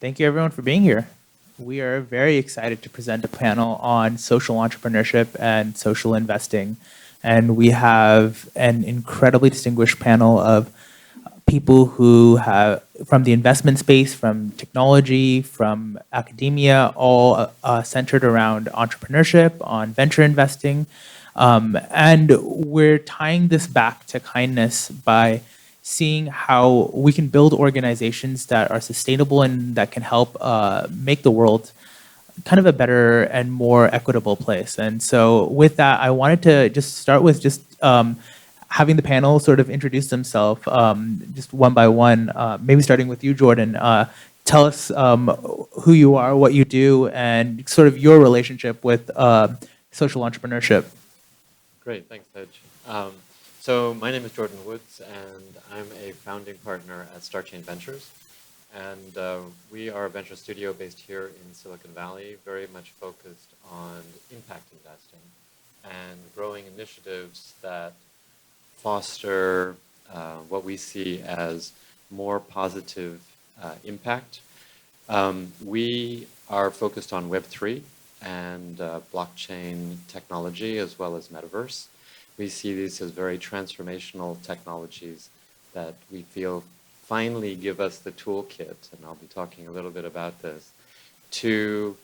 Thank you everyone for being here. We are very excited to present a panel on social entrepreneurship and social investing. And we have an incredibly distinguished panel of people who have, from the investment space, from technology, from academia, all centered around entrepreneurship, on venture investing. And we're tying this back to kindness by seeing how we can build organizations that are sustainable and that can help make the world kind of a better and more equitable place. And so with that, I wanted to just start with just having the panel sort of introduce themselves just one by one, maybe starting with you, Jorden. Tell us who you are, what you do, and sort of your relationship with social entrepreneurship. Great, thanks, Tej. So my name is Jorden Woods, and I'm a founding partner at StarChain Ventures. And we are a venture studio based here in Silicon Valley, very much focused on impact investing and growing initiatives that foster what we see as more positive impact. We are focused on Web3 and blockchain technology as well as metaverse. We see these as very transformational technologies that we feel finally give us the toolkit, and I'll be talking a little bit about this, to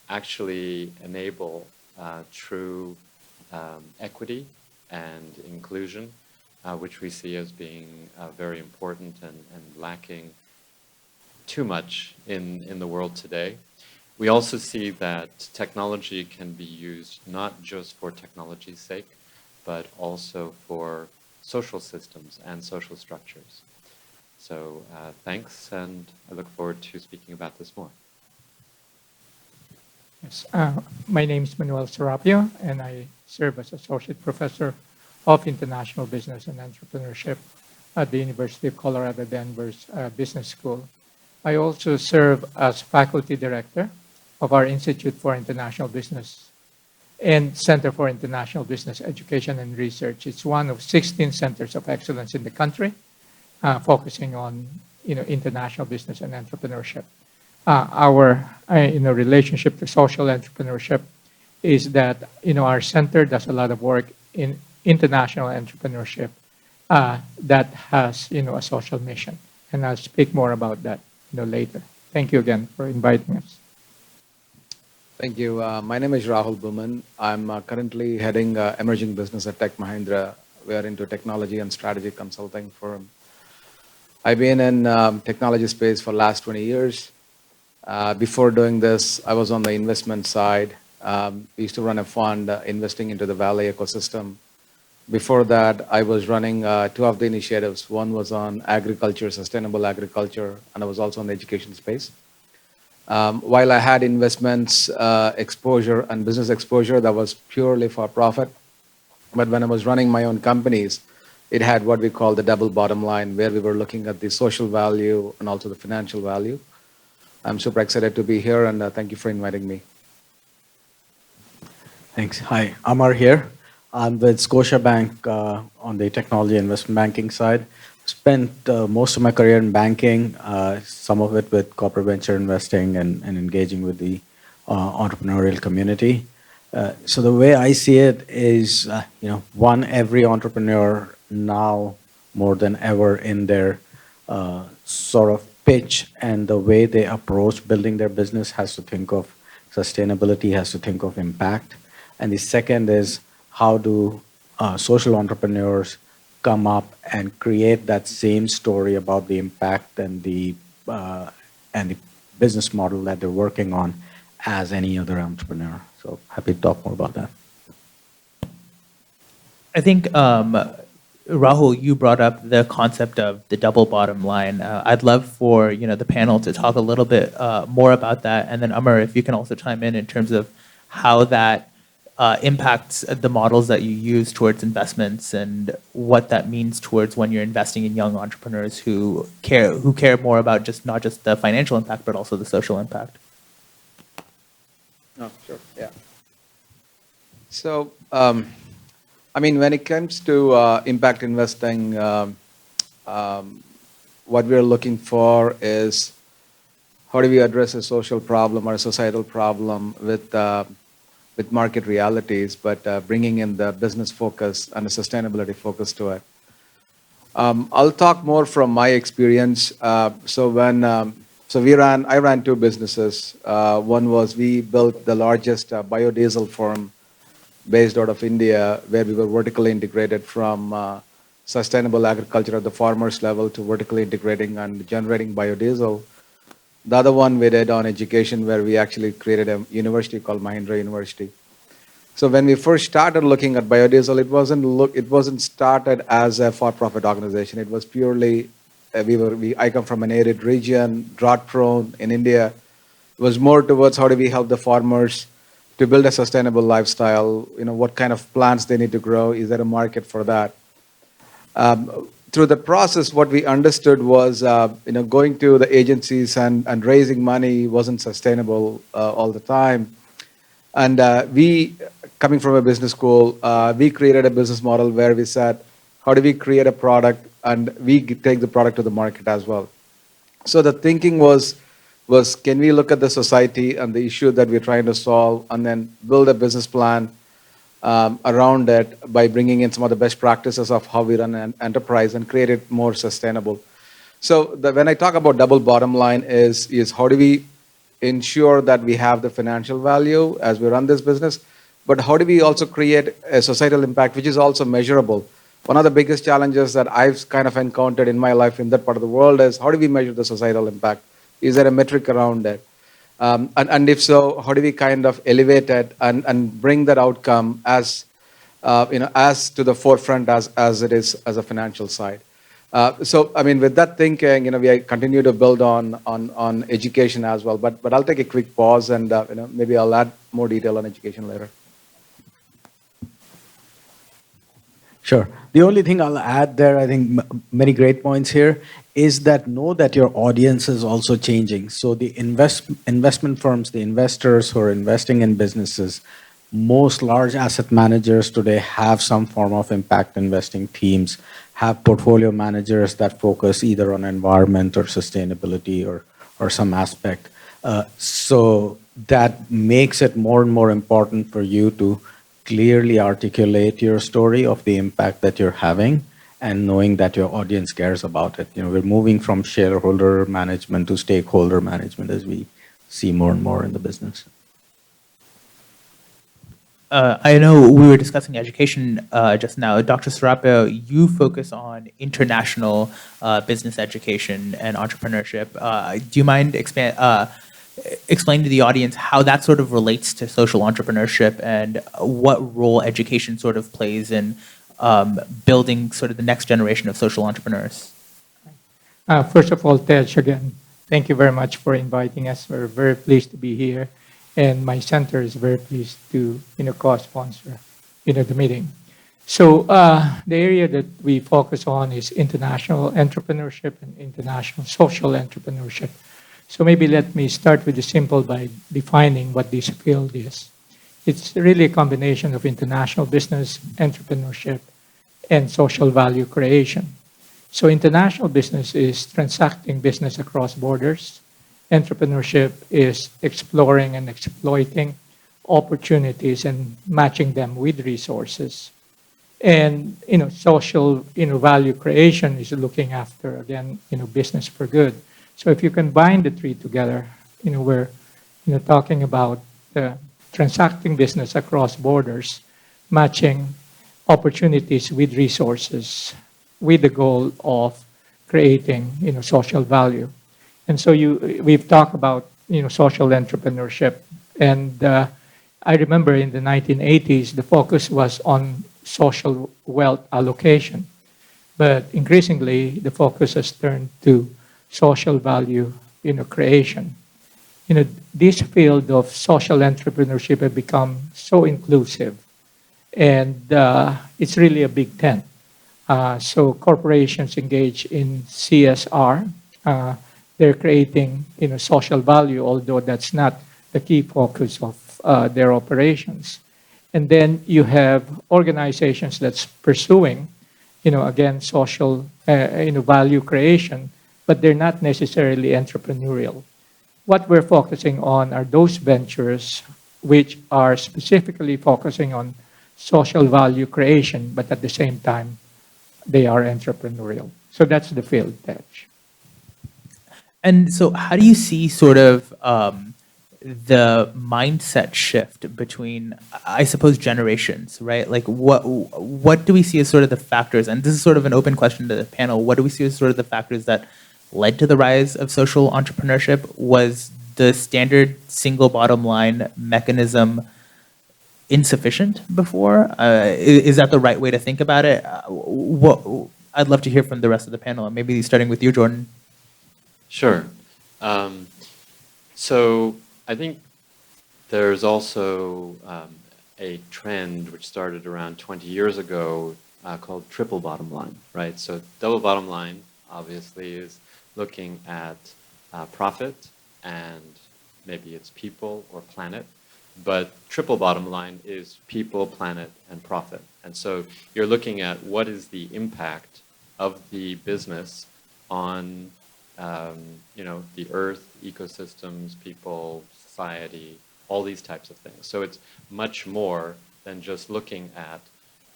actually enable true equity and inclusion, which we see as being very important and lacking too much in the world today. We also see that technology can be used not just for technology's sake, but also for social systems and social structures. So thanks, and I look forward to speaking about this more. Yes, my name is Manuel Serapio, and I serve as Associate Professor of International Business and Entrepreneurship at the University of Colorado Denver's Business School. I also serve as Faculty Director of our Institute for International Business and Center for International Business Education and Research. It's one of 16 centers of excellence in the country, focusing on international business and entrepreneurship. Our relationship to social entrepreneurship is that our center does a lot of work in international entrepreneurship that has a social mission, and I'll speak more about that later. Thank you again for inviting us. Thank you. My name is Rahul Bhuman. I'm currently heading emerging business at Tech Mahindra. We are into technology and strategy consulting firm. I've been in technology space for the last 20 years. Before doing this, I was on the investment side. We used to run a fund investing into the Valley ecosystem. Before that, I was running two of the initiatives. One was on agriculture, sustainable agriculture, and I was also in the education space. While I had investments exposure and business exposure that was purely for profit, but when I was running my own companies, it had what we call the double bottom line, where we were looking at the social value and also the financial value. I'm super excited to be here, and thank you for inviting me. Thanks. Hi, Amar here. I'm with Scotiabank on the technology investment banking side. Spent most of my career in banking, some of it with corporate venture investing and engaging with the entrepreneurial community. So the way I see it is, one, every entrepreneur now more than ever in their sort of pitch and the way they approach building their business has to think of sustainability, has to think of impact. And the second is, how do social entrepreneurs come up and create that same story about the impact and the business model that they're working on as any other entrepreneur. So happy to talk more about that. I think, Rahul, you brought up the concept of the double bottom line. I'd love for the panel to talk a little bit more about that. And then Amar, if you can also chime in terms of how that impacts the models that you use towards investments and what that means towards when you're investing in young entrepreneurs who care more about not just the financial impact, but also the social impact. Oh, sure, yeah. So, when it comes to impact investing, what we're looking for is how do we address a social problem or a societal problem with market realities, but bringing in the business focus and the sustainability focus to it. I'll talk more from my experience. I ran two businesses. One was we built the largest biodiesel firm based out of India, where we were vertically integrated from sustainable agriculture at the farmers level to vertically integrating and generating biodiesel. The other one we did on education, where we actually created a university called Mahindra University. So when we first started looking at biodiesel, it wasn't started as a for-profit organization. It was purely I come from an arid region, drought-prone in India. It was more towards how do we help the farmers to build a sustainable lifestyle. What kind of plants they need to grow. Is there a market for that? Through the process, what we understood was, going to the agencies and raising money wasn't sustainable all the time. And we, coming from a business school, we created a business model where we said, how do we create a product and we take the product to the market as well? So the thinking was can we look at the society and the issue that we're trying to solve and then build a business plan around it by bringing in some of the best practices of how we run an enterprise and create it more sustainable. So when I talk about double bottom line is how do we ensure that we have the financial value as we run this business, but how do we also create a societal impact which is also measurable? One of the biggest challenges that I've kind of encountered in my life in that part of the world is how do we measure the societal impact? Is there a metric around it? And if so, how do we kind of elevate it and bring that outcome as to the forefront as it is as a financial side? With that thinking, we continue to build on education as well. But I'll take a quick pause and maybe I'll add more detail on education later. Sure. The only thing I'll add there, I think many great points here, is that know that your audience is also changing. So the investment firms, the investors who are investing in businesses, most large asset managers today have some form of impact investing teams, have portfolio managers that focus either on environment or sustainability or some aspect. So that makes it more and more important for you to clearly articulate your story of the impact that you're having and knowing that your audience cares about it. We're moving from shareholder management to stakeholder management as we see more and more in the business. I know we were discussing education just now. Dr. Serapio, you focus on international business education and entrepreneurship. Do you mind explain to the audience how that sort of relates to social entrepreneurship and what role education sort of plays in building sort of the next generation of social entrepreneurs? First of all, Tej, again, thank you very much for inviting us. We're very pleased to be here, and my center is very pleased to co-sponsor the meeting. So the area that we focus on is international entrepreneurship and international social entrepreneurship. So maybe let me start with the simple by defining what this field is. It's really a combination of international business, entrepreneurship, and social value creation. So international business is transacting business across borders. Entrepreneurship is exploring and exploiting opportunities and matching them with resources. And social value creation is looking after, again, business for good. So if you combine the three together, we're talking about transacting business across borders, matching opportunities with resources, with the goal of creating social value. And so we've talked about social entrepreneurship, and I remember in the 1980s the focus was on social wealth allocation, but increasingly the focus has turned to social value creation. This field of social entrepreneurship has become so inclusive, and it's really a big tent. So corporations engage in CSR. They're creating social value, although that's not the key focus of their operations. And then you have organizations that's pursuing, again, social value creation, but they're not necessarily entrepreneurial. what we're focusing on are those ventures which are specifically focusing on social value creation, but at the same time, they are entrepreneurial. So that's the field, Tej. And so, how do you see sort of the mindset shift between, I suppose, generations, right? Like, what do we see as sort of the factors? And this is sort of an open question to the panel. What do we see as sort of the factors that led to the rise of social entrepreneurship? Was the standard single bottom line mechanism insufficient before? Is that the right way to think about it? I'd love to hear from the rest of the panel, and maybe starting with you, Jorden. Sure. So I think there's also a trend which started around 20 years ago called triple bottom line, right? So double bottom line, obviously, is looking at profit and maybe it's people or planet. But triple bottom line is people, planet, and profit. And so you're looking at what is the impact of the business on the earth, ecosystems, people, society, all these types of things. So it's much more than just looking at,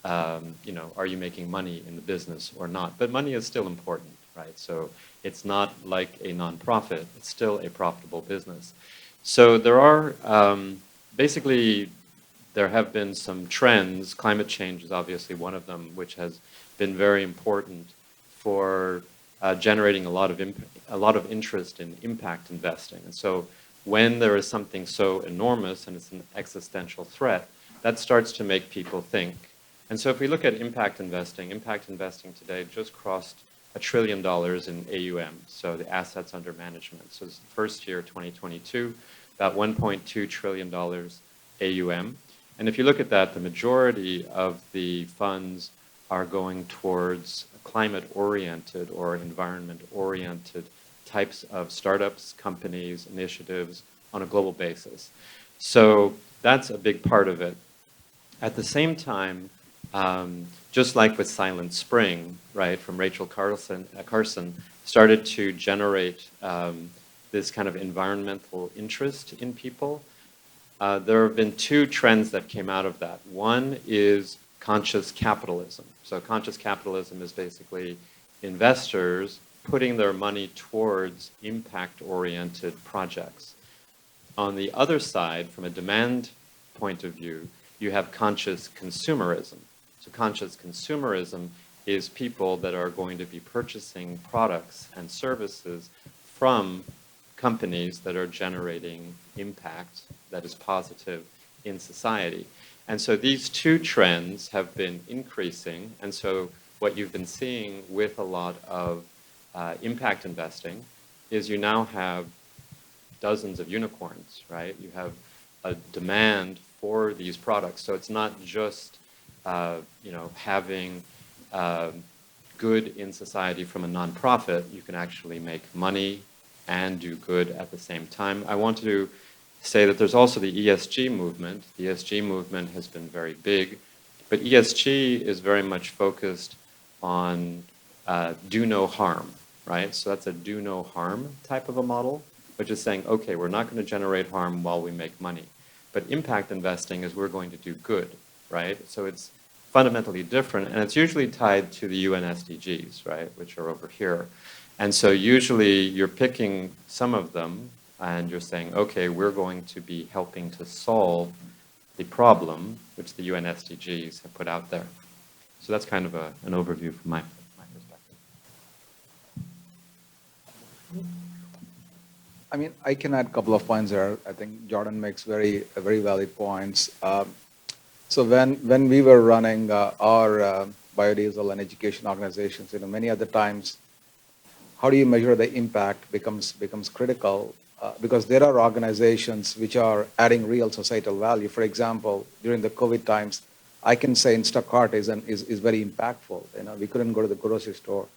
are you making money in the business or not? But money is still important, right? So it's not like a nonprofit, it's still a profitable business. So there are, basically, there have been some trends. Climate change is obviously one of them, which has been very important for generating a lot of interest in impact investing. And so when there is something so enormous and it's an existential threat, that starts to make people think. And so if we look at impact investing today just crossed $1 trillion in AUM, so the assets under management. So it's the first year, 2022, about $1.2 trillion AUM. And if you look at that, the majority of the funds are going towards climate-oriented or environment-oriented types of startups, companies, initiatives on a global basis. So that's a big part of it. At the same time, just like with Silent Spring, right, from Rachel Carson, started to generate this kind of environmental interest in people. There have been two trends that came out of that. One is conscious capitalism. So conscious capitalism is basically investors putting their money towards impact-oriented projects. On the other side, from a demand point of view, you have conscious consumerism. So conscious consumerism is people that are going to be purchasing products and services from companies that are generating impact that is positive in society. And so these two trends have been increasing. And so what you've been seeing with a lot of impact investing is you now have dozens of unicorns, right? You have a demand for these products. So it's not just having good in society from a nonprofit. You can actually make money and do good at the same time. I want to say that there's also the ESG movement. The ESG movement has been very big, but ESG is very much focused on do no harm, right? So that's a do no harm type of a model, which is saying, okay, we're not going to generate harm while we make money. But impact investing is we're going to do good, right? So it's fundamentally different, and it's usually tied to the UNSDGs, right, which are over here. And so usually you're picking some of them and you're saying, okay, we're going to be helping to solve the problem which the UNSDGs have put out there. So that's kind of an overview from my perspective. I mean, I can add a couple of points there. I think Jorden makes very valid points. So when we were running our biodiesel and education organizations, many other times, how do you measure the impact becomes critical because there are organizations which are adding real societal value. For example, during the COVID times, I can say Instacart is very impactful. We couldn't go to the grocery store.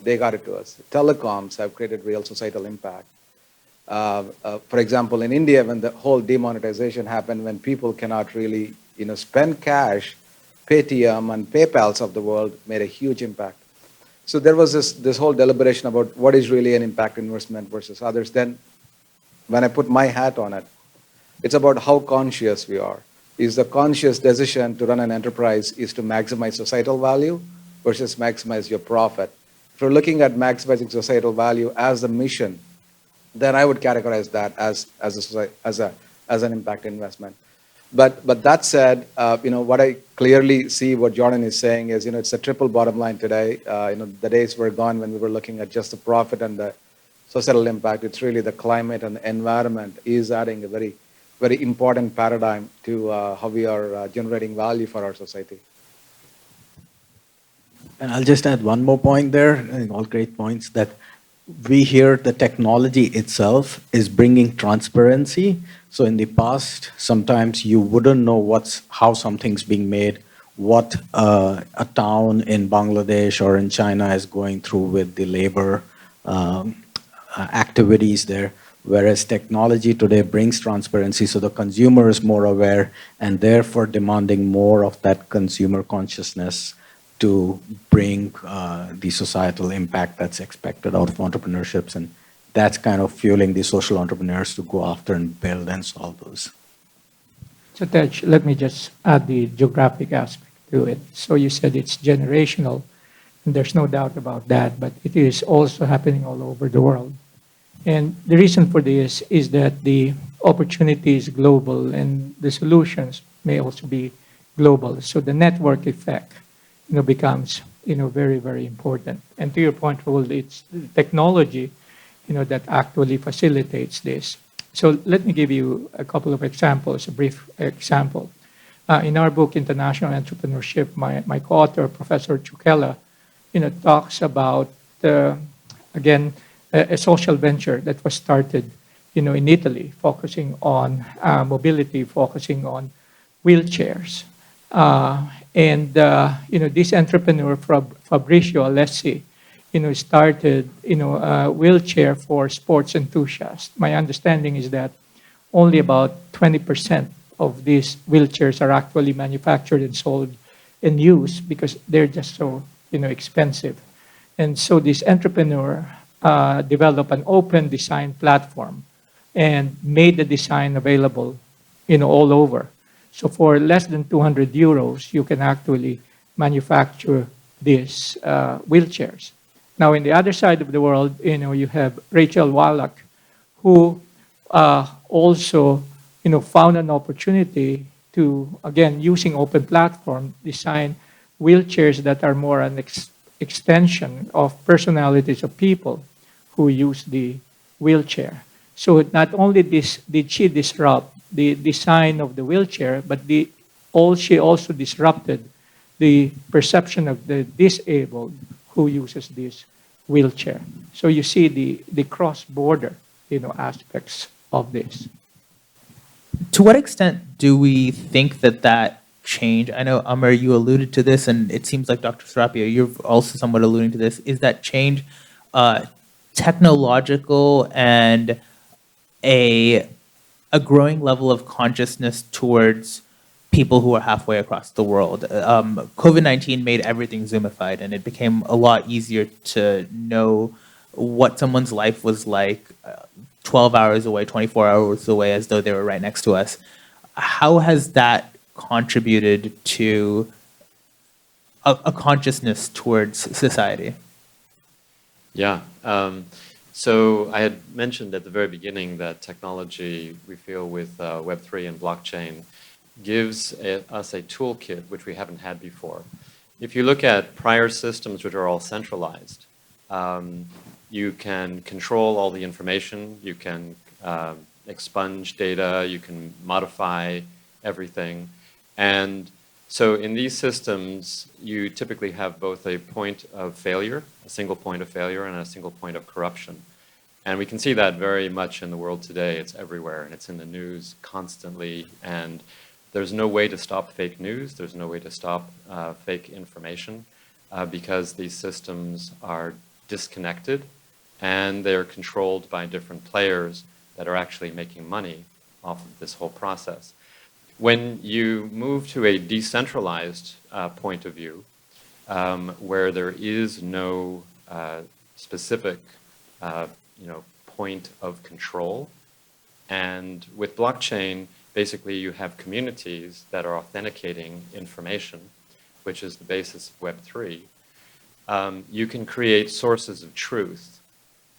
They got it to us. Telecoms have created real societal impact. For example, in India, when the whole demonetization happened, when people cannot really spend cash, Paytm and PayPals of the world made a huge impact. So there was this whole deliberation about what is really an impact investment versus others. Then when I put my hat on it, it's about how conscious we are. Is the conscious decision to run an enterprise is to maximize societal value versus maximize your profit? If you're looking at maximizing societal value as the mission, then I would categorize that as an impact investment. But that said, what I clearly see what Jordan is saying is, it's a triple bottom line today. The days were gone when we were looking at just the profit and the societal impact. It's really the climate and the environment is adding a very, very important paradigm to how we are generating value for our society. And I'll just add one more point there, I think all great points, that we hear the technology itself is bringing transparency. So in the past, sometimes you wouldn't know how something's being made, what a town in Bangladesh or in China is going through with the labor activities there. Whereas technology today brings transparency, so the consumer is more aware and therefore demanding more of that consumer consciousness to bring the societal impact that's expected out of entrepreneurships. And that's kind of fueling the social entrepreneurs to go after and build and solve those. So Tej, let me just add the geographic aspect to it. So you said it's generational, and there's no doubt about that, but it is also happening all over the world. And the reason for this is that the opportunity is global and the solutions may also be global. So the network effect, becomes, very, very important. And to your point, Rahul, it's the technology, that actually facilitates this. So let me give you a couple of examples, a brief example. In our book, International Entrepreneurship, my co-author, Professor Chukela, talks about, again, a social venture that was started, in Italy, focusing on mobility, focusing on wheelchairs. This entrepreneur, Fabrizio Alessi, started, a wheelchair for sports enthusiasts. My understanding is that only about 20% of these wheelchairs are actually manufactured and sold and used because they're just so, expensive. And so this entrepreneur developed an open design platform and made the design available, all over. So for less than 200 euros, you can actually manufacture these wheelchairs. Now, in the other side of the world, you have Rachel Wallach, who also, found an opportunity to, again, using open platform, design wheelchairs that are more an extension of personalities of people who use the wheelchair. So not only did she disrupt the design of the wheelchair, but she also disrupted the perception of the disabled who uses this wheelchair. So you see the cross-border, aspects of this. To what extent do we think that change, I know, Amar, you alluded to this, and it seems like Dr. Serapio, you're also somewhat alluding to this, is that change technological and a growing level of consciousness towards people who are halfway across the world? COVID-19 made everything Zoomified, and it became a lot easier to know what someone's life was like 12 hours away, 24 hours away, as though they were right next to us. How has that contributed to a consciousness towards society? Yeah. So I had mentioned at the very beginning that technology, we feel with Web3 and blockchain, gives us a toolkit which we haven't had before. If you look at prior systems which are all centralized, you can control all the information, you can expunge data, you can modify everything. And so in these systems, you typically have both a point of failure, a single point of failure, and a single point of corruption. And we can see that very much in the world today. It's everywhere, and it's in the news constantly. And there's no way to stop fake news. There's no way to stop fake information because these systems are disconnected, and they're controlled by different players that are actually making money off of this whole process. When you move to a decentralized point of view, where there is no specific point of control, And with blockchain, basically you have communities that are authenticating information, which is the basis of Web3. You can create sources of truth.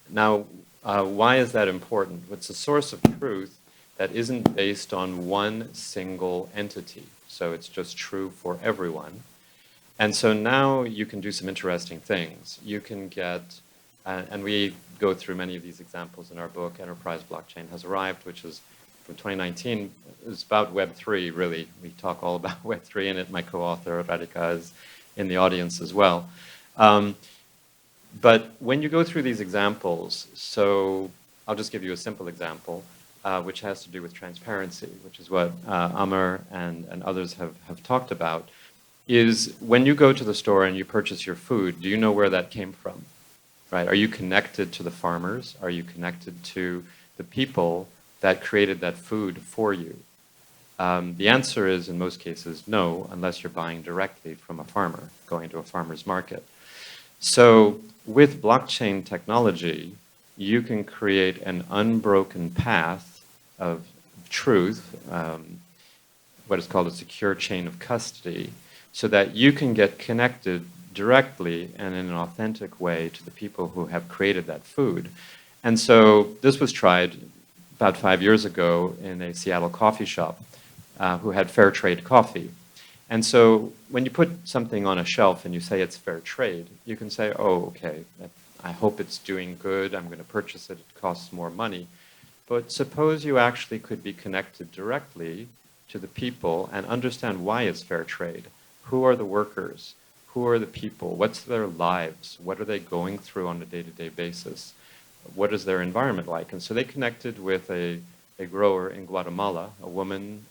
Now, why is that important? It's a source of truth that isn't based on one single entity. So it's just true for everyone. And so now you can do some interesting things. You can get, and we go through many of these examples in our book, Enterprise Blockchain Has Arrived, which is from 2019. It's about Web3, really. We talk all about Web3 in it. My co-author, Radhika, is in the audience as well. But when you go through these examples, so I'll just give you a simple example, which has to do with transparency, which is what Amar and others have talked about, is when you go to the store and you purchase your food, do you know where that came from? Right? Are you connected to the farmers? Are you connected to the people that created that food for you? The answer is, in most cases, no, unless you're buying directly from a farmer, going to a farmer's market. So with blockchain technology, you can create an unbroken path of truth, what is called a secure chain of custody, so that you can get connected directly and in an authentic way to the people who have created that food. And so this was tried about 5 years ago in a Seattle coffee shop who had fair trade coffee. And so when you put something on a shelf and you say it's fair trade, you can say, oh, okay, I hope it's doing good, I'm going to purchase it, it costs more money. But suppose you actually could be connected directly to the people and understand why it's fair trade. Who are the workers? Who are the people? What's their lives? What are they going through on a day-to-day basis? What is their environment like? And so they connected with a grower in Guatemala, a woman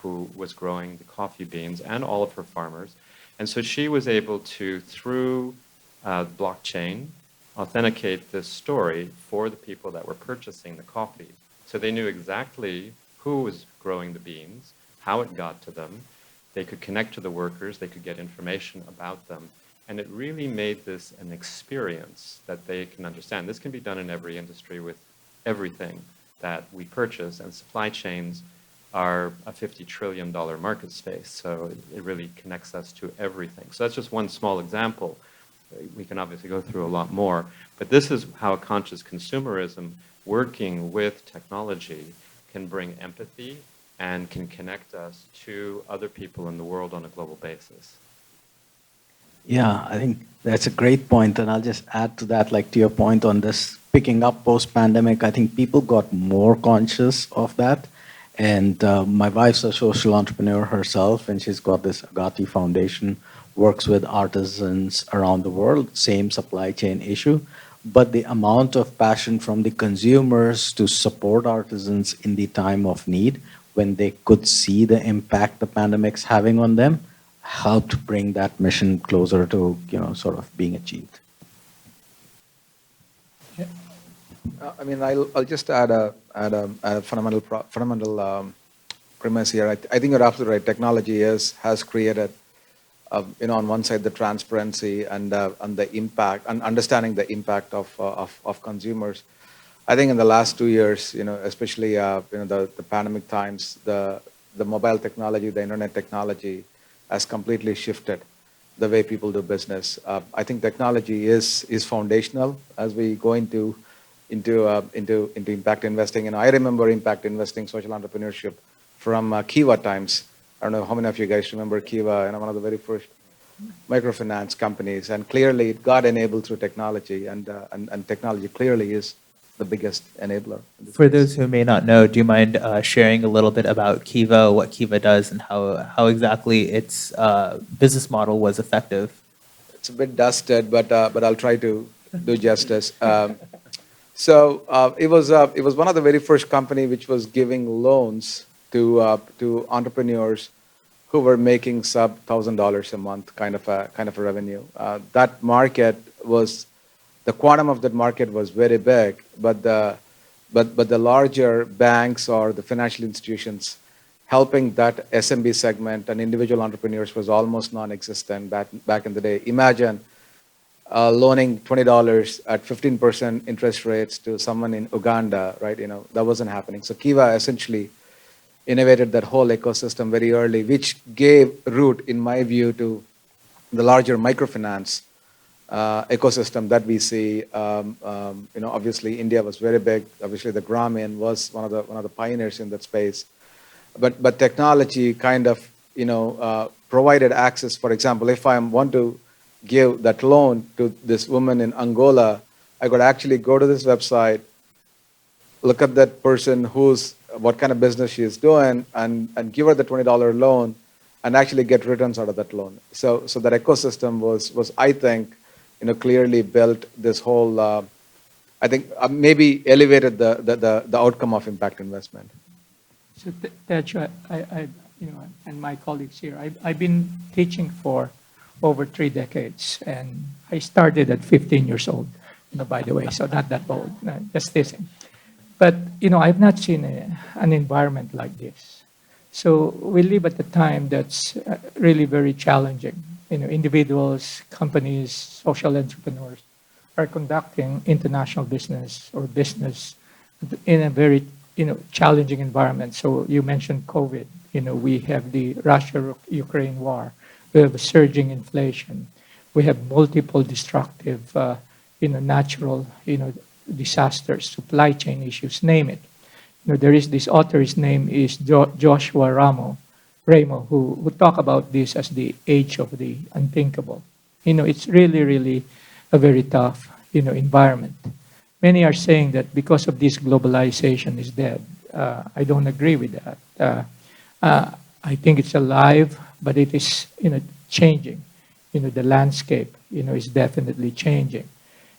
who was growing the coffee beans and all of her farmers. And so she was able to, through blockchain, authenticate this story for the people that were purchasing the coffee. So they knew exactly who was growing the beans, how it got to them. They could connect to the workers, they could get information about them. And it really made this an experience that they can understand. This can be done in every industry with everything that we purchase, and supply chains are a $50 trillion market space. So it really connects us to everything. So that's just one small example. We can obviously go through a lot more, but this is how conscious consumerism working with technology can bring empathy and can connect us to other people in the world on a global basis. Yeah, I think that's a great point, and I'll just add to that, like to your point on this picking up post-pandemic, I think people got more conscious of that. And my wife's a social entrepreneur herself, and she's got this Agati Foundation, works with artisans around the world, same supply chain issue. But the amount of passion from the consumers to support artisans in the time of need, when they could see the impact the pandemic's having on them, helped bring that mission closer to, sort of being achieved. I mean, I'll just add a fundamental premise here. I think you're absolutely right. Technology has created, on one side the transparency and the impact, and understanding the impact of consumers. I think in the last 2 years, especially the pandemic times, the mobile technology, the internet technology has completely shifted the way people do business. I think technology is foundational as we go into impact investing. And I remember impact investing, social entrepreneurship from Kiva times. I don't know how many of you guys remember Kiva, one of the very first microfinance companies. And clearly it got enabled through technology, and technology clearly is the biggest enabler. For those who may not know, do you mind sharing a little bit about Kiva, what Kiva does, and how exactly its business model was effective? It's a bit dusted, but I'll try to do justice. So it was one of the very first company which was giving loans to entrepreneurs who were making sub $1,000 a month kind of a revenue. That market was, the quantum of that market was very big, but the larger banks or the financial institutions helping that SMB segment and individual entrepreneurs was almost non-existent back in the day. Imagine loaning $20 at 15% interest rates to someone in Uganda, right? That wasn't happening. So Kiva essentially innovated that whole ecosystem very early, which gave root, in my view, to the larger microfinance ecosystem that we see. Obviously India was very big. Obviously the Grameen was one of the pioneers in that space. But technology kind of provided access. For example, if I want to give that loan to this woman in Angola, I could actually go to this website, look at that person what kind of business she is doing, and give her the $20 loan, and actually get returns out of that loan. So that ecosystem was I think, clearly built this whole. I think maybe elevated the outcome of impact investment. So Tej, and my colleagues here, I've been teaching for over 3 decades, and I started at 15 years old, by the way, so not that old, just teasing. But, I've not seen an environment like this. So we live at a time that's really very challenging. Individuals, companies, social entrepreneurs are conducting international business or business in a very, challenging environment. So you mentioned COVID. We have the Russia-Ukraine war. We have a surging inflation. We have multiple destructive, natural, disasters, supply chain issues, name it. There is this author, his name is Joshua Ramo, who talk about this as the age of the unthinkable. It's really, really a very tough, environment. Many are saying that because of this, globalization is dead. I don't agree with that. I think it's alive, but it is, changing. The landscape, is definitely changing.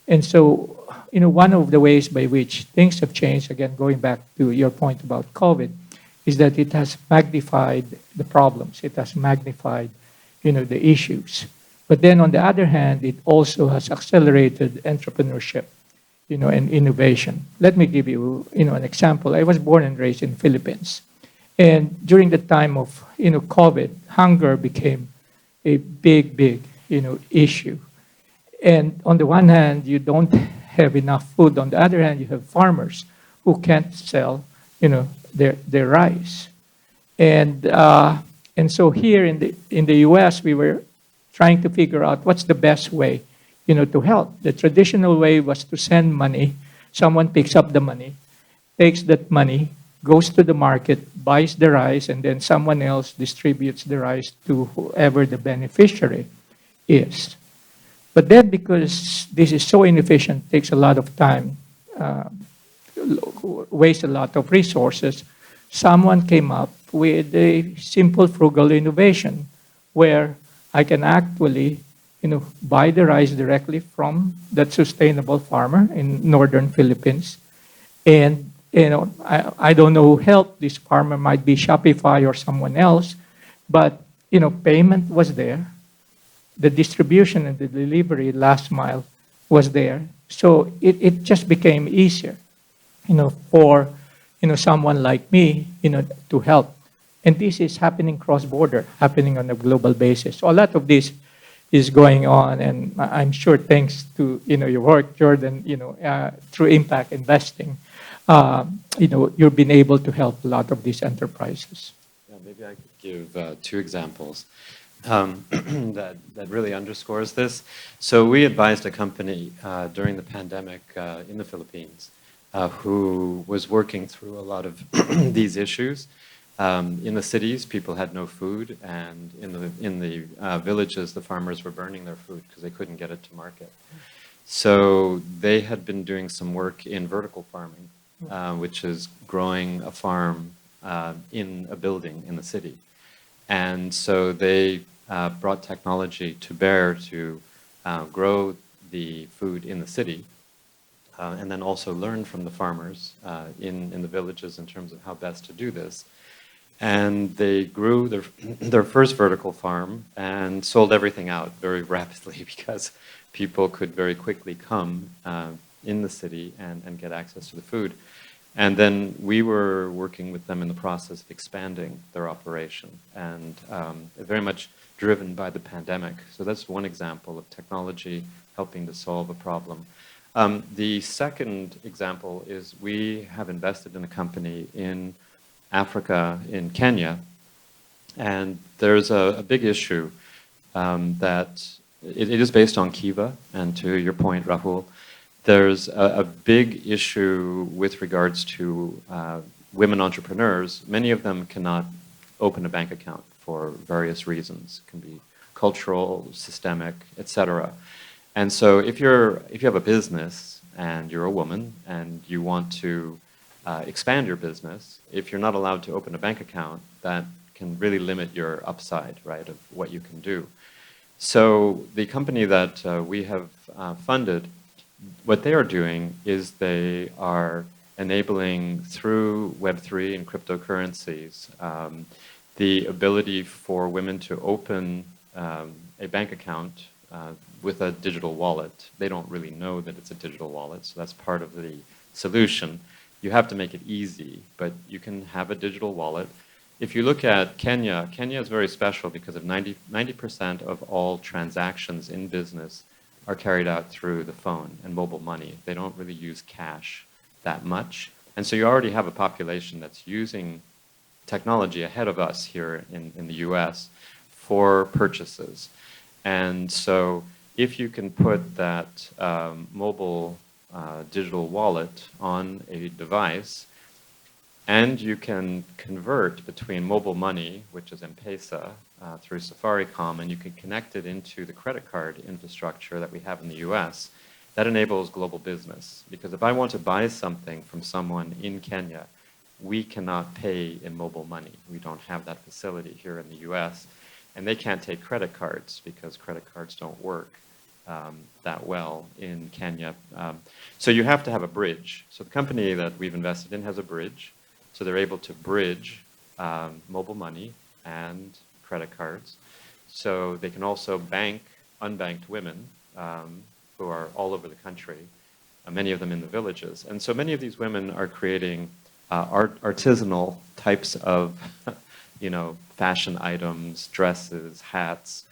And so, one of the ways by which things have changed, again, going back to your point about COVID, is that it has magnified the problems. It has magnified, the issues. But then on the other hand, it also has accelerated entrepreneurship, and innovation. Let me give you, an example. I was born and raised in the Philippines. And during the time of, COVID, hunger became a big, big, issue. And on the one hand, you don't have enough food. On the other hand, you have farmers who can't sell, their rice. And so here in the U.S., we were trying to figure out what's the best way, to help. The traditional way was to send money. Someone picks up the money, takes that money, goes to the market, buys the rice, and then someone else distributes the rice to whoever the beneficiary is. But then, because this is so inefficient, takes a lot of time, wastes a lot of resources, someone came up with a simple, frugal innovation where I can actually, buy the rice directly from that sustainable farmer in northern Philippines. And, I don't know who helped this farmer, might be Shopify or someone else, but, payment was there. The distribution and the delivery last mile was there. So it just became easier, for, someone like me, to help. And this is happening cross-border, happening on a global basis. So a lot of this is going on, and I'm sure thanks to, your work, Jorden, through impact investing, you've been able to help a lot of these enterprises. Yeah, maybe I could give 2 examples. That really underscores this. So we advised a company during the pandemic in the Philippines who was working through a lot of these issues. In the cities, people had no food, and in the villages, the farmers were burning their food because they couldn't get it to market. So they had been doing some work in vertical farming, which is growing a farm in a building in the city. And so they brought technology to bear to grow the food in the city, and then also learn from the farmers in the villages in terms of how best to do this. And they grew their first vertical farm and sold everything out very rapidly because people could very quickly come in the city and get access to the food. And then we were working with them in the process of expanding their operation, and very much driven by the pandemic. So that's one example of technology helping to solve a problem. The second example is we have invested in a company in Africa, in Kenya, and there's a big issue that it is based on Kiva, and to your point, Rahul, there's a big issue with regards to women entrepreneurs. Many of them cannot open a bank account for various reasons. It can be cultural, systemic, etc. And so if you have a business and you're a woman and you want to expand your business, if you're not allowed to open a bank account, that can really limit your upside, right, of what you can do. So the company that we have funded, what they are doing is they are enabling through Web3 and cryptocurrencies the ability for women to open a bank account with a digital wallet. They don't really know that it's a digital wallet, so that's part of the solution. You have to make it easy, but you can have a digital wallet. If you look at Kenya, Kenya is very special because of 90% of all transactions in business are carried out through the phone and mobile money. They don't really use cash that much. And so you already have a population that's using technology ahead of us here in the US for purchases. And so if you can put that mobile digital wallet on a device, and you can convert between mobile money, which is M-Pesa, through Safaricom, and you can connect it into the credit card infrastructure that we have in the US, that enables global business. Because if I want to buy something from someone in Kenya, we cannot pay in mobile money. We don't have that facility here in the US. And they can't take credit cards because credit cards don't work that well in Kenya. So you have to have a bridge. So the company that we've invested in has a bridge. So they're able to bridge mobile money and credit cards. So they can also bank unbanked women who are all over the country, many of them in the villages. And so many of these women are creating artisanal types of fashion items, dresses, hats,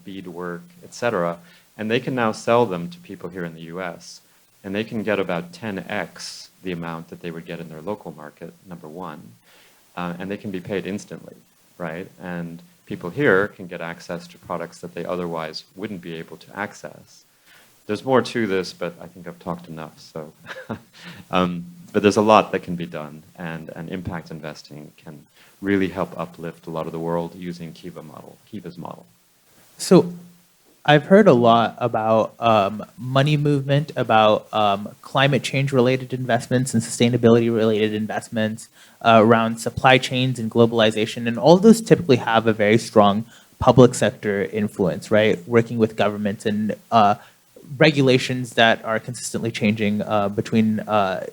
beadwork, etc. And they can now sell them to people here in the US. And they can get about 10x the amount that they would get in their local market, number one. And they can be paid instantly, right? And people here can get access to products that they otherwise wouldn't be able to access. There's more to this, but I think I've talked enough. So, but there's a lot that can be done, and impact investing can really help uplift a lot of the world using Kiva's model. So I've heard a lot about money movement, about climate change related investments and sustainability related investments, around supply chains and globalization. And all of those typically have a very strong public sector influence, right? Working with governments and regulations that are consistently changing between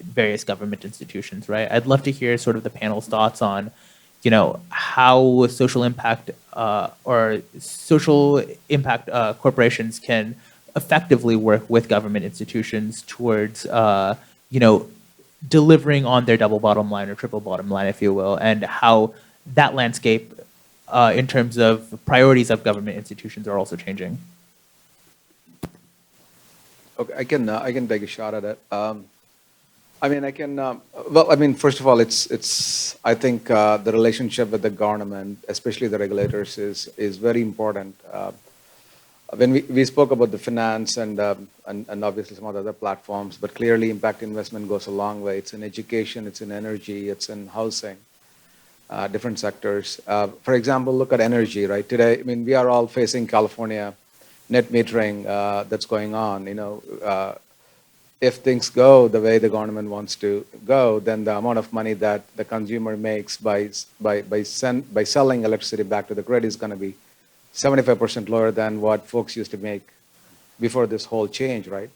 various government institutions, right? I'd love to hear sort of the panel's thoughts on how social impact corporations can effectively work with government institutions towards, delivering on their double bottom line or triple bottom line, if you will, and how that landscape in terms of priorities of government institutions are also changing. Okay, I can take a shot at it. First of all, I think the relationship with the government, especially the regulators, is very important. When we spoke about the finance and obviously some other platforms, but clearly impact investment goes a long way. It's in education, it's in energy, it's in housing, different sectors. For example, look at energy, right? Today, we are all facing California net metering that's going on. If things go the way the government wants to go, then the amount of money that the consumer makes by selling electricity back to the grid is going to be 75% lower than what folks used to make before this whole change, right?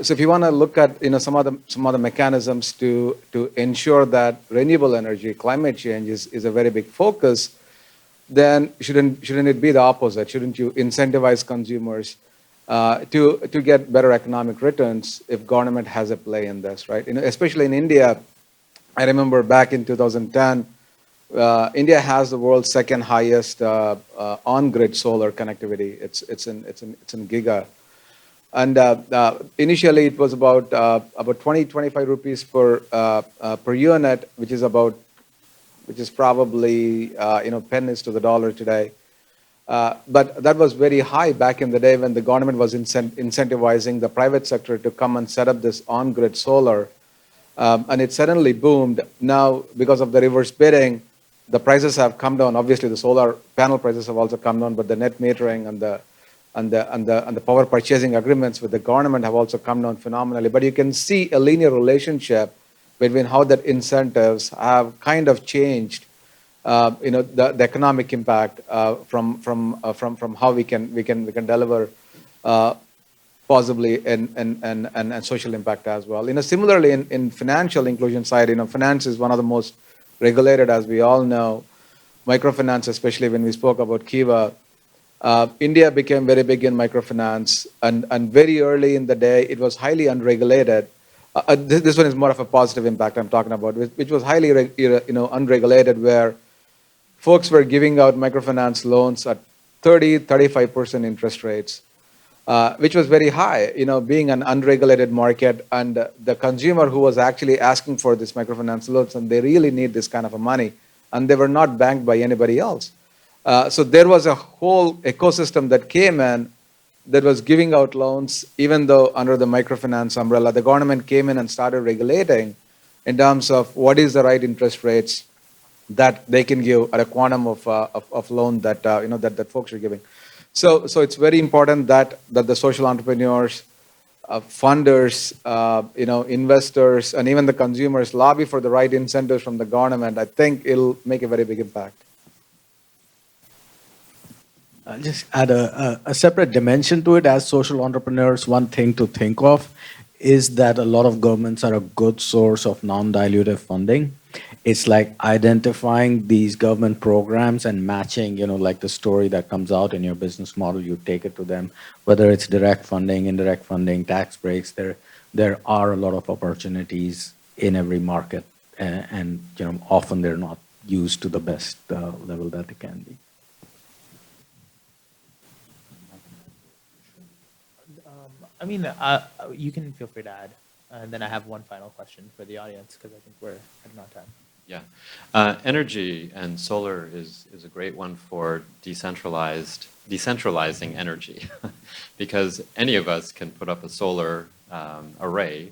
So if you want to look at some other mechanisms to ensure that renewable energy, climate change is a very big focus, then shouldn't it be the opposite? Shouldn't you incentivize consumers to get better economic returns if government has a play in this, right? Especially in India, I remember back in 2010, India has the world's second highest on-grid solar connectivity. It's in giga. And initially, it was about 20, 25 rupees per unit, which is probably pennies to the dollar today. But that was very high back in the day when the government was incentivizing the private sector to come and set up this on-grid solar. And it suddenly boomed. Now, because of the reverse bidding, the prices have come down. Obviously, the solar panel prices have also come down, but the net metering and the power purchasing agreements with the government have also come down phenomenally. But you can see a linear relationship between how that incentives have kind of changed, the economic impact from how we can deliver possibly and social impact as well. Similarly in financial inclusion side, finance is one of the most regulated, as we all know. Microfinance, especially when we spoke about Kiva, India became very big in microfinance, and very early in the day, it was highly unregulated. This one is more of a positive impact I'm talking about, which was highly unregulated, where folks were giving out microfinance loans at 30, 35% interest rates, which was very high, being an unregulated market, and the consumer who was actually asking for this microfinance loans, and they really need this kind of a money, and they were not banked by anybody else. So there was a whole ecosystem that came in that was giving out loans, even though under the microfinance umbrella, the government came in and started regulating in terms of what is the right interest rates that they can give at a quantum of loan that that folks are giving. So it's very important that the social entrepreneurs, funders, investors, and even the consumers lobby for the right incentives from the government. I think it'll make a very big impact. I'll just add a separate dimension to it. As social entrepreneurs, one thing to think of is that a lot of governments are a good source of non-dilutive funding. It's like identifying these government programs and matching, like the story that comes out in your business model, you take it to them, whether it's direct funding, indirect funding, tax breaks. There are a lot of opportunities in every market, and often they're not used to the best level that they can be. You can feel free to add. And then I have one final question for the audience, because I think we're running out of time. Yeah. Energy and solar is a great one for decentralizing energy, because any of us can put up a solar array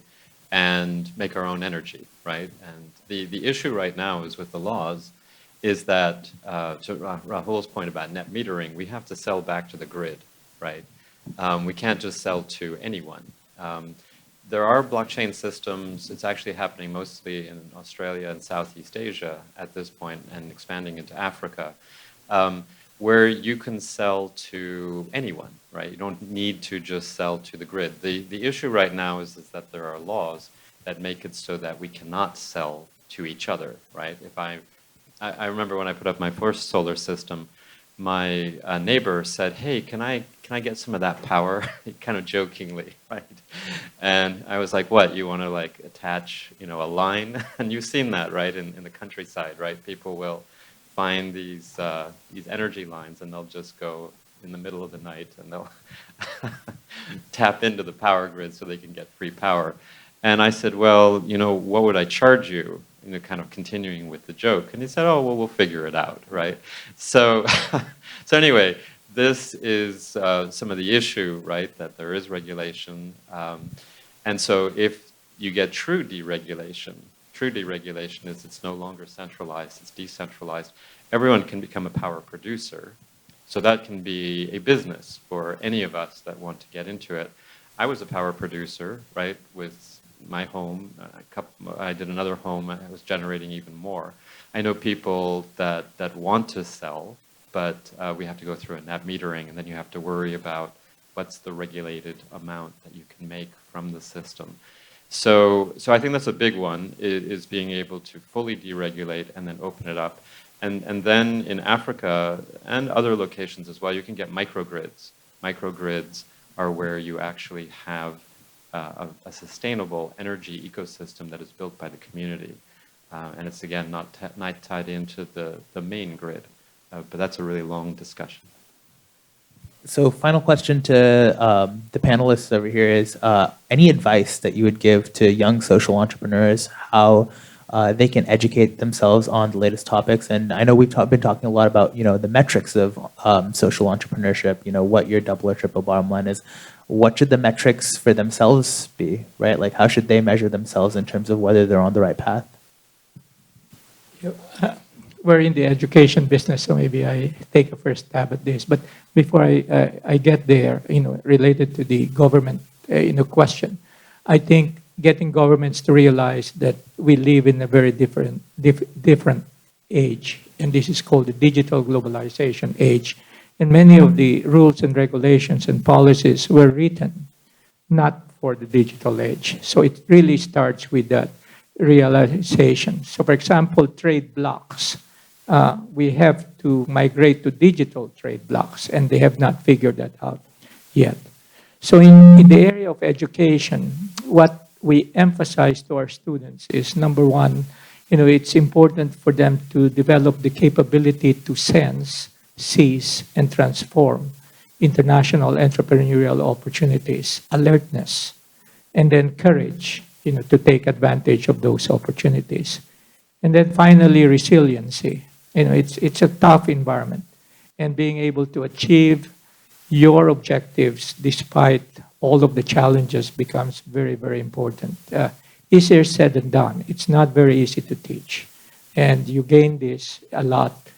and make our own energy, right? And the issue right now is with the laws is that, to Rahul's point about net metering, we have to sell back to the grid, right? We can't just sell to anyone. There are blockchain systems. It's actually happening mostly in Australia and Southeast Asia at this point, and expanding into Africa, where you can sell to anyone, right? You don't need to just sell to the grid. The issue right now is that there are laws that make it so that we cannot sell to each other, right? If I remember when I put up my first solar system, my neighbor said, "Hey, can I get some of that power?" Kind of jokingly, right? And I was like, "What? You want to like attach, a line?" And you've seen that, right, in the countryside, right? People will find these energy lines, and they'll just go in the middle of the night, and they'll tap into the power grid so they can get free power. And I said, "Well, what would I charge you?" Kind of continuing with the joke. And he said, "Oh, well, we'll figure it out," right? So, so anyway, this is some of the issue, right, that there is regulation. And so if you get true deregulation is it's no longer centralized, it's decentralized. Everyone can become a power producer. So that can be a business for any of us that want to get into it. I was a power producer, right, with my home. I did another home. I was generating even more. I know people that want to sell, but we have to go through a net metering, and then you have to worry about what's the regulated amount that you can make from the system. So I think that's a big one, is being able to fully deregulate and then open it up. And then in Africa and other locations as well, you can get microgrids. Microgrids are where you actually have a sustainable energy ecosystem that is built by the community. And it's, again, not tied into the main grid. But that's a really long discussion. So final question to the panelists over here is, any advice that you would give to young social entrepreneurs, how they can educate themselves on the latest topics? And I know we've been talking a lot about, the metrics of social entrepreneurship, what your double or triple bottom line is. What should the metrics for themselves be, right? Like, how should they measure themselves in terms of whether they're on the right path? We're in the education business, so maybe I take a first stab at this. But before I get there, related to the government, question, I think getting governments to realize that we live in a very different age, and this is called the digital globalization age. And many of the rules and regulations and policies were written not for the digital age. So it really starts with that realization. So for example, trade blocks. We have to migrate to digital trade blocks, and they have not figured that out yet. So in the area of education, what we emphasize to our students is, number one, it's important for them to develop the capability to sense, seize, and transform international entrepreneurial opportunities, alertness, and then courage, to take advantage of those opportunities. And then finally, resiliency. It's a tough environment, and being able to achieve your objectives despite all of the challenges becomes very, very important. Easier said than done. It's not very easy to teach, and you gain this a lot,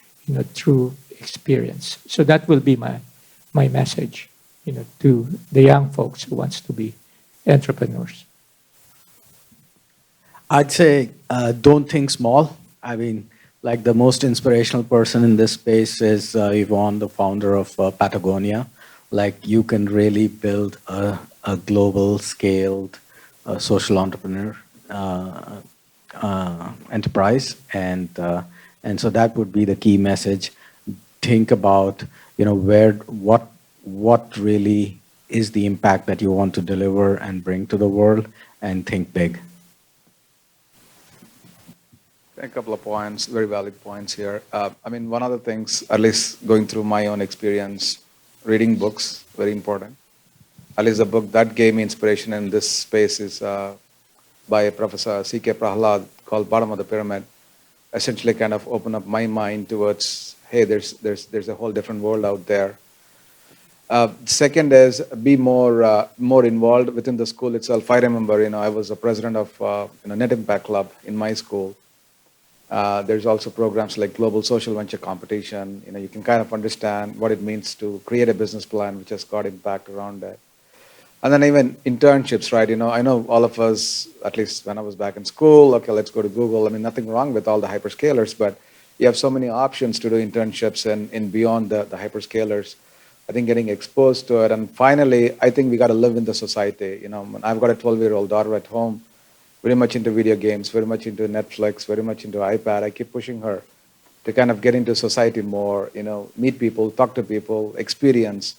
through experience. So that will be my message, to the young folks who wants to be entrepreneurs. I'd say don't think small. I mean, like the most inspirational person in this space is Yvonne, the founder of Patagonia. Like you can really build a global scaled social entrepreneur enterprise. And so that would be the key message. Think about, what really is the impact that you want to deliver and bring to the world, and think big. A couple of points, very valid points here. One of the things, at least going through my own experience, reading books, very important. At least the book that gave me inspiration in this space is by Professor C.K. Prahalad, called Bottom of the Pyramid. Essentially kind of opened up my mind towards, hey, there's a whole different world out there. Second is be more involved within the school itself. I remember, I was a president of Net Impact Club in my school. There's also programs like Global Social Venture Competition. You can kind of understand what it means to create a business plan which has got impact around it. And then even internships, right? I know all of us, at least when I was back in school, okay, let's go to Google. Nothing wrong with all the hyperscalers, but you have so many options to do internships and beyond the hyperscalers. I think getting exposed to it. And finally, I think we got to live in the society. I've got a 12-year-old daughter at home, very much into video games, very much into Netflix, very much into iPad. I keep pushing her to kind of get into society more, meet people, talk to people, experience.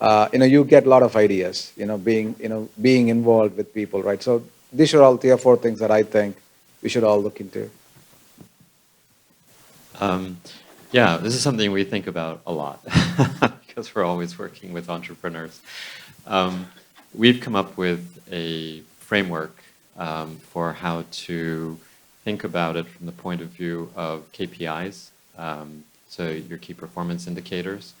You get a lot of ideas, being involved with people, right? So these are all 3 or 4 things that I think we should all look into. Yeah, this is something we think about a lot because we're always working with entrepreneurs. We've come up with a framework for how to think about it from the point of view of KPIs, so your key performance indicators.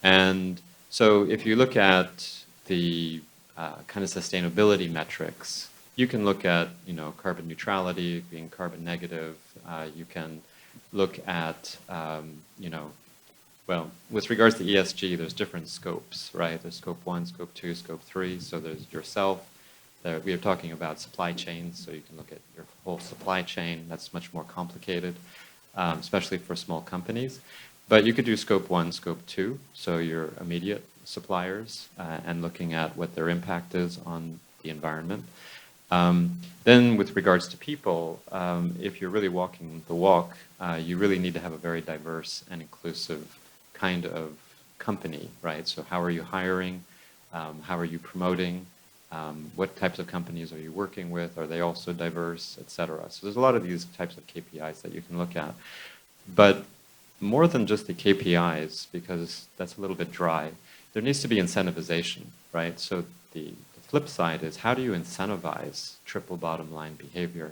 And so if you look at the kind of sustainability metrics, you can look at carbon neutrality, being carbon negative. You can look at well, with regards to ESG, there's different scopes, right? There's scope 1, scope 2, scope 3. So there's yourself. We are talking about supply chains, so you can look at your whole supply chain. That's much more complicated, especially for small companies. But you could do scope 1, scope 2, so your immediate suppliers, and looking at what their impact is on the environment. Then with regards to people, if you're really walking the walk, you really need to have a very diverse and inclusive kind of company, right? So how are you hiring? How are you promoting? What types of companies are you working with? Are they also diverse, et cetera? So there's a lot of these types of KPIs that you can look at. But more than just the KPIs, because that's a little bit dry, there needs to be incentivization, right? So the flip side is, how do you incentivize triple bottom line behavior?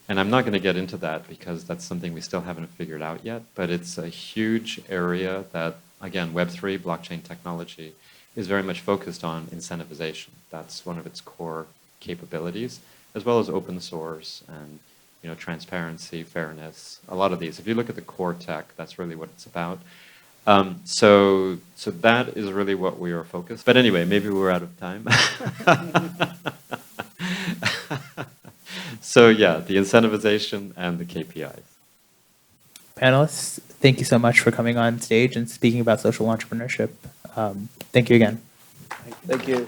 And I'm not going to get into that because that's something we still haven't figured out yet, but it's a huge area that, again, Web3, blockchain technology, is very much focused on incentivization. That's one of its core capabilities, as well as open source and transparency, fairness, a lot of these. If you look at the core tech, that's really what it's about. So that is really what we are focused. But anyway, maybe we're out of time. So yeah, the incentivization and the KPIs. Panelists, thank you so much for coming on stage and speaking about social entrepreneurship. Thank you again. Thank you.